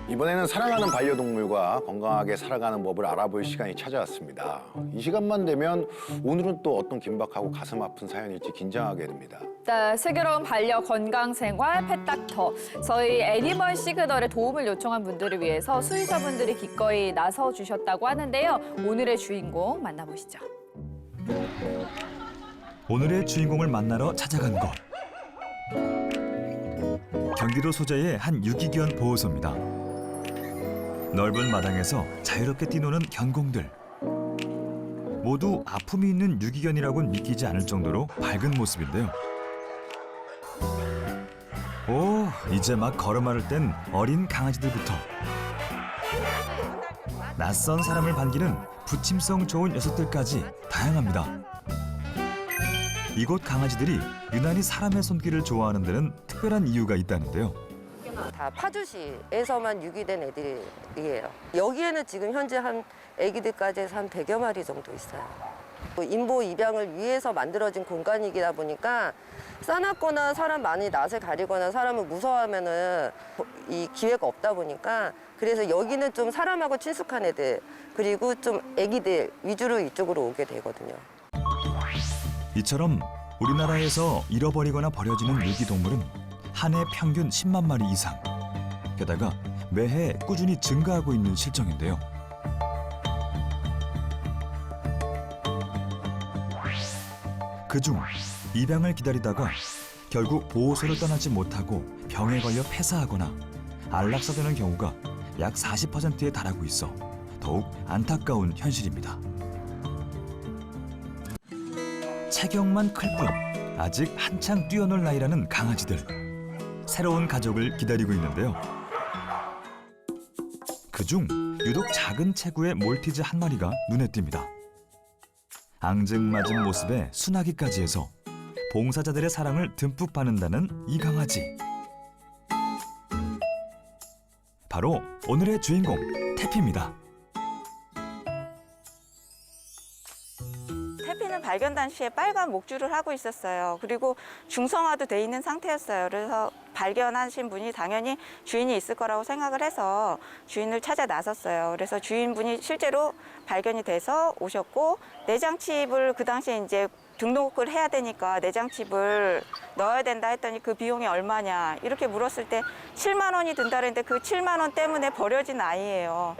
이번에는 사랑하는 반려동물과 건강하게 살아가는 법을 알아볼 시간이 찾아왔습니다. 이 시간만 되면 오늘은 또 어떤 긴박하고 가슴 아픈 사연일지 긴장하게 됩니다. 네, 슬기로운 반려 건강생활 펫닥터. 저희 애니멀 시그널에 도움을 요청한 분들을 위해서 수의사분들이 기꺼이 나서주셨다고 하는데요. 오늘의 주인공 만나보시죠. 오늘의 주인공을 만나러 찾아간 곳. 경기도 소재의 한 유기견 보호소입니다. 넓은 마당에서 자유롭게 뛰노는 견공들. 모두 아픔이 있는 유기견이라고는 믿기지 않을 정도로 밝은 모습인데요. 오, 이제 막 걸음마를 뗀 어린 강아지들부터 낯선 사람을 반기는 부침성 좋은 녀석들까지 다양합니다. 이곳 강아지들이 유난히 사람의 손길을 좋아하는 데는 특별한 이유가 있다는데요. 다 파주시에서만 유기된 애들이에요. 여기에는 지금 현재 한 애기들까지 해서 한 100여 마리 정도 있어요. 인보 입양을 위해서 만들어진 공간이다 보니까 싸납거나 사람 많이 낯을 가리거나 사람을 무서워하면은 이 기회가 없다 보니까 그래서 여기는 좀 사람하고 친숙한 애들 그리고 좀 애기들 위주로 이쪽으로 오게 되거든요. 이처럼 우리나라에서 잃어버리거나 버려지는 유기동물은 한 해 평균 10만 마리 이상. 게다가 매해 꾸준히 증가하고 있는 실정인데요. 그중 입양을 기다리다가 결국 보호소를 떠나지 못하고 병에 걸려 폐사하거나 안락사되는 경우가 약 40%에 달하고 있어 더욱 안타까운 현실입니다. 체격만 클 뿐 아직 한창 뛰어놀 나이라는 강아지들. 새로운 가족을 기다리고 있는데요. 그중 유독 작은 체구의 몰티즈 한 마리가 눈에 띕니다. 앙증맞은 모습에 순하기까지 해서 봉사자들의 사랑을 듬뿍 받는다는 이 강아지. 바로 오늘의 주인공 태피입니다. 태피는 발견 당시에 빨간 목줄을 하고 있었어요. 그리고 중성화도 돼 있는 상태였어요. 그래서 발견하신 분이 당연히 주인이 있을 거라고 생각을 해서 주인을 찾아 나섰어요. 그래서 주인분이 실제로 발견이 돼서 오셨고 내장칩을 그 당시에 이제 등록을 해야 되니까 내장칩을 넣어야 된다 했더니 그 비용이 얼마냐 이렇게 물었을 때 7만 원이 든다 그랬는데 그 7만 원 때문에 버려진 아이예요.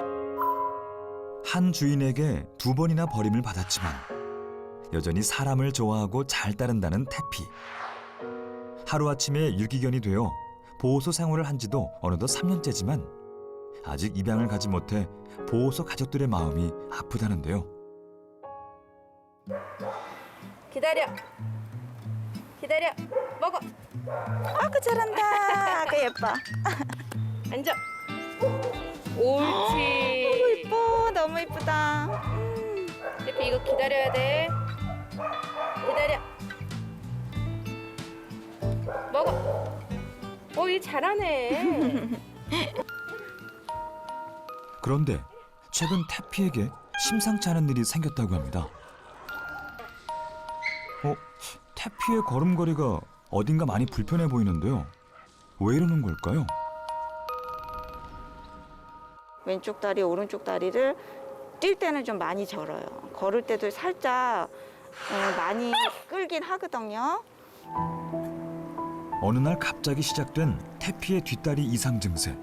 한 주인에게 2번이나 버림을 받았지만 여전히 사람을 좋아하고 잘 따른다는 태피. 하루아침에 유기견이 되어 보호소 생활을 한 지도 어느덧 3년째지만 아직 입양을 가지 못해 보호소 가족들의 마음이 아프다는데요. 기다려. 기다려. 먹어. 아그 잘한다. 아그 예뻐. 앉아. 옳지. 너무 예뻐. 너무 예쁘다. 태피 이거 기다려야 돼. 기다려. 먹어. 얘 잘하네. 그런데 최근 태피에게 심상치 않은 일이 생겼다고 합니다. 태피의 걸음걸이가 어딘가 많이 불편해 보이는데요. 왜 이러는 걸까요? 왼쪽 다리, 오른쪽 다리를 뛸 때는 좀 많이 절어요. 걸을 때도 살짝 많이 끌긴 하거든요. 어느 날 갑자기 시작된 태피의 뒷다리 이상 증세.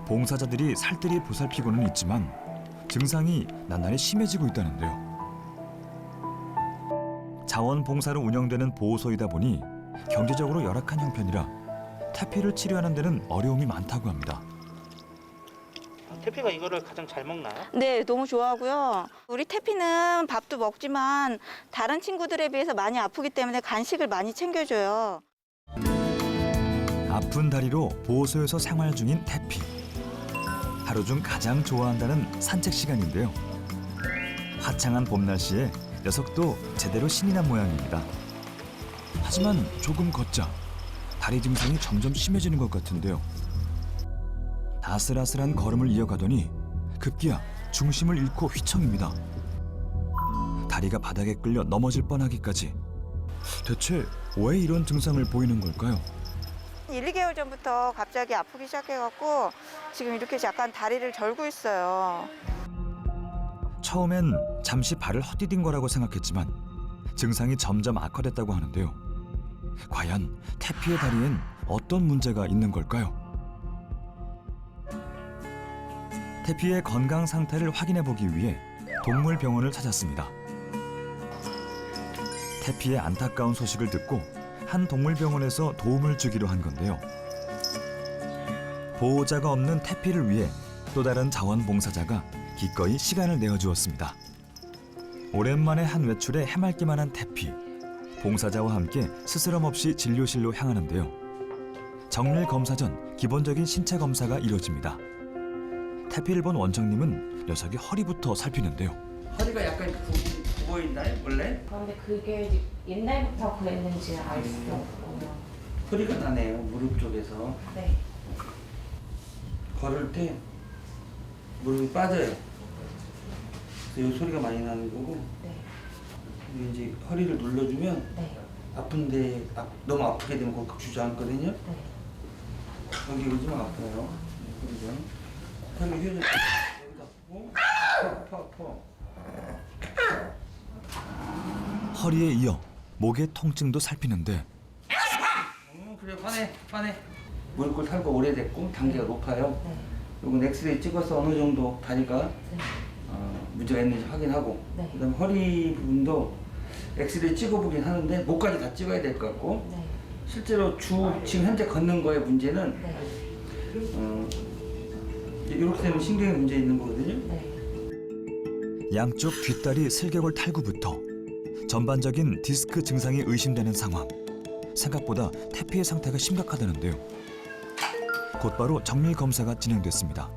봉사자들이 살뜰히 보살피고는 있지만 증상이 나날이 심해지고 있다는데요. 자원봉사로 운영되는 보호소이다 보니 경제적으로 열악한 형편이라 태피를 치료하는 데는 어려움이 많다고 합니다. 태피가 이거를 가장 잘 먹나요? 네, 너무 좋아하고요. 우리 태피는 밥도 먹지만 다른 친구들에 비해서 많이 아프기 때문에 간식을 많이 챙겨줘요. 아픈 다리로 보호소에서 생활 중인 태피. 하루 중 가장 좋아한다는 산책 시간인데요. 화창한 봄 날씨에 녀석도 제대로 신이 난 모양입니다. 하지만 조금 걷자 다리 증상이 점점 심해지는 것 같은데요. 아슬아슬한 걸음을 이어가더니 급기야 중심을 잃고 휘청입니다. 다리가 바닥에 끌려 넘어질 뻔하기까지. 대체 왜 이런 증상을 보이는 걸까요? 1, 2개월 전부터 갑자기 아프기 시작해갖고 지금 이렇게 약간 다리를 절고 있어요. 처음엔 잠시 발을 헛디딘 거라고 생각했지만 증상이 점점 악화됐다고 하는데요. 과연 태피의 다리엔 어떤 문제가 있는 걸까요? 태피의 건강 상태를 확인해 보기 위해 동물병원을 찾았습니다. 태피의 안타까운 소식을 듣고 한 동물병원에서 도움을 주기로 한 건데요. 보호자가 없는 태피를 위해 또 다른 자원봉사자가 기꺼이 시간을 내어주었습니다. 오랜만에 한 외출에 해맑기만 한 태피. 봉사자와 함께 스스럼 없이 진료실로 향하는데요. 정밀 검사 전 기본적인 신체 검사가 이루어집니다. 태피를 본 원장님은 녀석의 허리부터 살피는데요. 허리가 약간 굽어 있나요, 원래? 그런데 그게 옛날부터 그랬는지 알 수 없고. 소리가 나네요, 무릎 쪽에서. 네. 걸을 때 무릎이 빠져요. 그래서 이 소리가 많이 나는 거고. 네. 그리고 이제 허리를 눌러주면 네. 아픈데 너무 아프게 되면 거기 주저앉거든요. 네. 여기 좀 아파요. 그죠? 허리 휴지 여기다 아프고 아파. 허리에 이어 목의 통증도 살피는데 그래 빠네. 무릎을 탈거 오래됐고 단계가 높아요. 네. 요건 엑스레이 찍어서 어느 정도 다리가 네. 문제가 있는지 확인하고 네. 그다음 허리 부분도 엑스레이 찍어보긴 하는데 목까지 다 찍어야 될 것 같고 네. 실제로 지금 현재 걷는 거의 문제는 네. 이렇게 되면 신경에 문제 있는 거거든요. 네. 양쪽 뒷다리 슬개골 탈구부터 전반적인 디스크 증상이 의심되는 상황. 생각보다 태피의 상태가 심각하다는데요. 곧바로 정밀 검사가 진행됐습니다.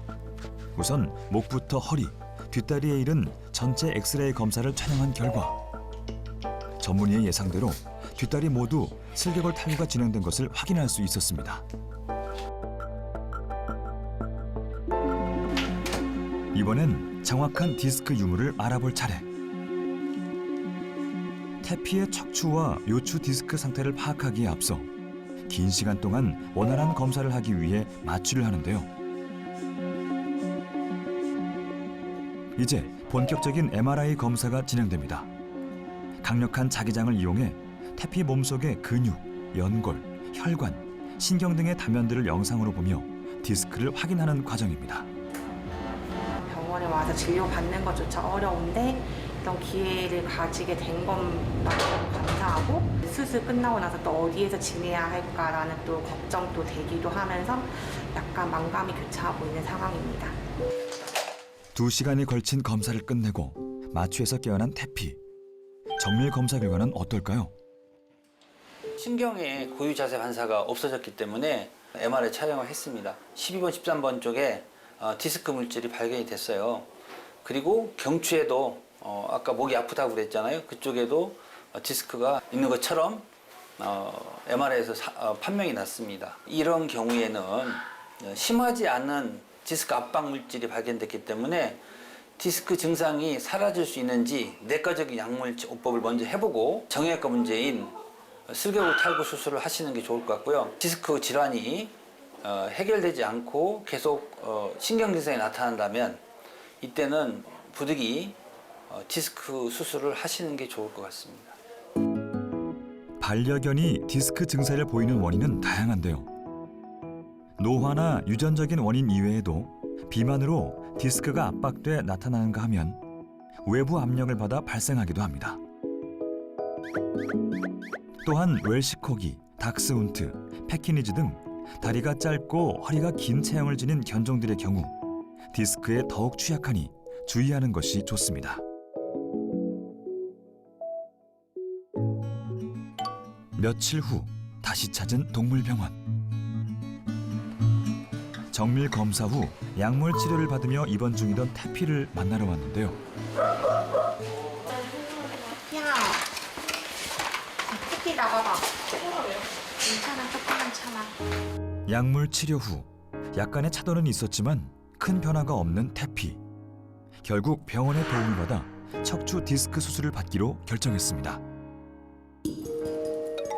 우선 목부터 허리, 뒷다리에 이른 전체 엑스레이 검사를 촬영한 결과 전문의의 예상대로 뒷다리 모두 슬개골 탈구가 진행된 것을 확인할 수 있었습니다. 이번엔 정확한 디스크 유무를 알아볼 차례. 태피의 척추와 요추 디스크 상태를 파악하기에 앞서 긴 시간 동안 원활한 검사를 하기 위해 마취를 하는데요. 이제 본격적인 MRI 검사가 진행됩니다. 강력한 자기장을 이용해 태피 몸속의 근육, 연골, 혈관, 신경 등의 단면들을 영상으로 보며 디스크를 확인하는 과정입니다. 병원에 와서 진료받는 것조차 어려운데 이런 기회를 가지게 된 것만 감사하고 수술 끝나고 나서 또 어디에서 지내야 할까라는 또 걱정도 되기도 하면서 약간 만감이 교차하고 있는 상황입니다. 2시간이 걸친 검사를 끝내고 마취에서 깨어난 태피. 정밀 검사 결과는 어떨까요? 신경에 고유 자세 반사가 없어졌기 때문에 MRI 촬영을 했습니다. 12번, 13번 쪽에 디스크 물질이 발견이 됐어요. 그리고 경추에도 아까 목이 아프다고 그랬잖아요. 그쪽에도 디스크가 있는 것처럼 MRI에서 판명이 났습니다. 이런 경우에는 심하지 않은 디스크 압박 물질이 발견됐기 때문에 디스크 증상이 사라질 수 있는지 내과적인 약물치료법을 먼저 해보고 정형외과 문제인 슬개골 탈구 수술을 하시는 게 좋을 것 같고요. 디스크 질환이 해결되지 않고 계속 신경 증상이 나타난다면 이때는 부득이 디스크 수술을 하시는 게 좋을 것 같습니다. 반려견이 디스크 증세를 보이는 원인은 다양한데요. 노화나 유전적인 원인 이외에도 비만으로 디스크가 압박돼 나타나는가 하면 외부 압력을 받아 발생하기도 합니다. 또한 웰시코기, 닥스훈트, 패키니즈 등 다리가 짧고 허리가 긴 체형을 지닌 견종들의 경우 디스크에 더욱 취약하니 주의하는 것이 좋습니다. 며칠 후 다시 찾은 동물병원. 정밀 검사 후 약물 치료를 받으며 입원 중이던 태피를 만나러 왔는데요. 야, 토끼 나가봐. 괜찮아, 조금만 참아. 약물 치료 후 약간의 차도는 있었지만 큰 변화가 없는 태피. 결국 병원의 도움을 받아 척추 디스크 수술을 받기로 결정했습니다.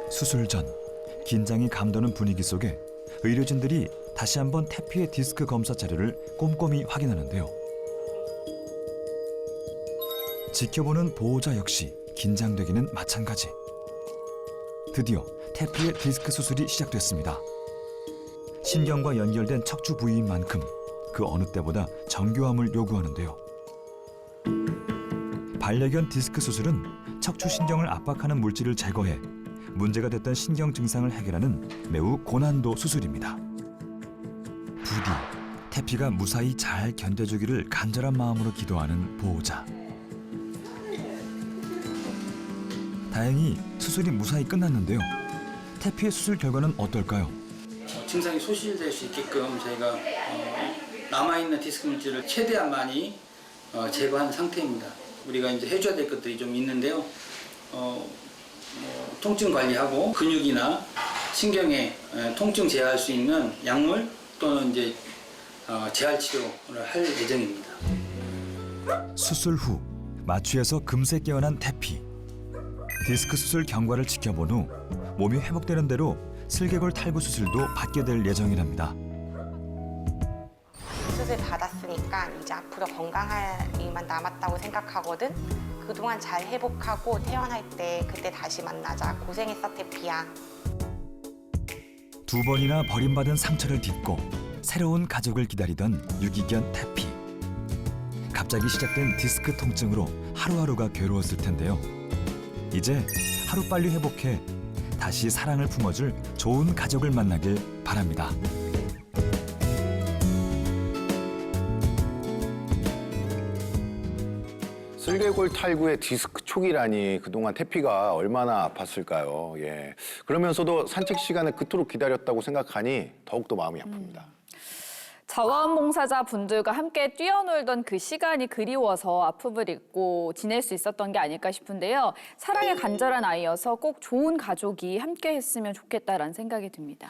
수술 전 긴장이 감도는 분위기 속에 의료진들이 다시 한번 태피의 디스크 검사 자료를 꼼꼼히 확인하는데요. 지켜보는 보호자 역시 긴장되기는 마찬가지. 드디어 태피의 디스크 수술이 시작됐습니다. 신경과 연결된 척추 부위인 만큼 그 어느 때보다 정교함을 요구하는데요. 반려견 디스크 수술은 척추 신경을 압박하는 물질을 제거해 문제가 됐던 신경 증상을 해결하는 매우 고난도 수술입니다. 부디 태피가 무사히 잘 견뎌주기를 간절한 마음으로 기도하는 보호자. 다행히 수술이 무사히 끝났는데요. 태피의 수술 결과는 어떨까요? 증상이 소실될 수 있게끔 저희가 남아있는 디스크 물질을 최대한 많이 제거한 상태입니다. 우리가 이제 해줘야 될 것들이 좀 있는데요. 통증 관리하고 근육이나 신경에 통증 제어할 수 있는 약물 또는 이제 재활 치료를 할 예정입니다. 수술 후 마취에서 금세 깨어난 태피. 디스크 수술 경과를 지켜본 후 몸이 회복되는 대로 슬개골 탈구 수술도 받게 될 예정이랍니다. 수술 받았으니까 이제 앞으로 건강할 일만 남았다고 생각하거든. 그동안 잘 회복하고 퇴원할 때 그때 다시 만나자. 고생했어, 태피야. 2번이나 버림받은 상처를 딛고 새로운 가족을 기다리던 유기견 태피. 갑자기 시작된 디스크 통증으로 하루하루가 괴로웠을 텐데요. 이제 하루빨리 회복해 다시 사랑을 품어줄 좋은 가족을 만나길 바랍니다. 슬개골 탈구의 디스크 초기라니 그동안 태피가 얼마나 아팠을까요? 예. 그러면서도 산책 시간을 그토록 기다렸다고 생각하니 더욱더 마음이 아픕니다. 자원봉사자 분들과 함께 뛰어놀던 그 시간이 그리워서 아픔을 잊고 지낼 수 있었던 게 아닐까 싶은데요. 사랑에 간절한 아이여서 꼭 좋은 가족이 함께 했으면 좋겠다라는 생각이 듭니다.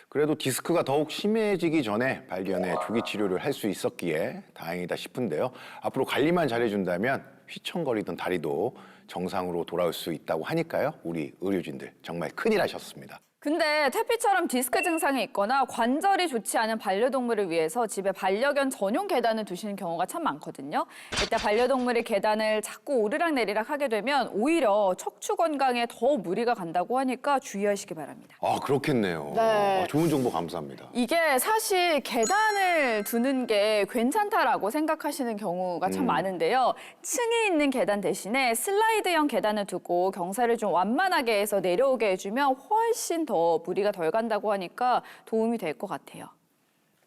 그래도 디스크가 더욱 심해지기 전에 발견해 조기 치료를 할 수 있었기에 다행이다 싶은데요. 앞으로 관리만 잘해준다면 휘청거리던 다리도 정상으로 돌아올 수 있다고 하니까요. 우리 의료진들 정말 큰일 하셨습니다. 근데 태피처럼 디스크 증상이 있거나 관절이 좋지 않은 반려동물을 위해서 집에 반려견 전용 계단을 두시는 경우가 참 많거든요. 이때 반려동물이 계단을 자꾸 오르락내리락 하게 되면 오히려 척추 건강에 더 무리가 간다고 하니까 주의하시기 바랍니다. 아, 그렇겠네요. 네. 좋은 정보 감사합니다. 이게 사실 계단을 두는 게 괜찮다라고 생각하시는 경우가 참 많은데요. 층이 있는 계단 대신에 슬라이드형 계단을 두고 경사를 좀 완만하게 해서 내려오게 해주면 훨씬 더 무리가 덜 간다고 하니까 도움이 될 것 같아요.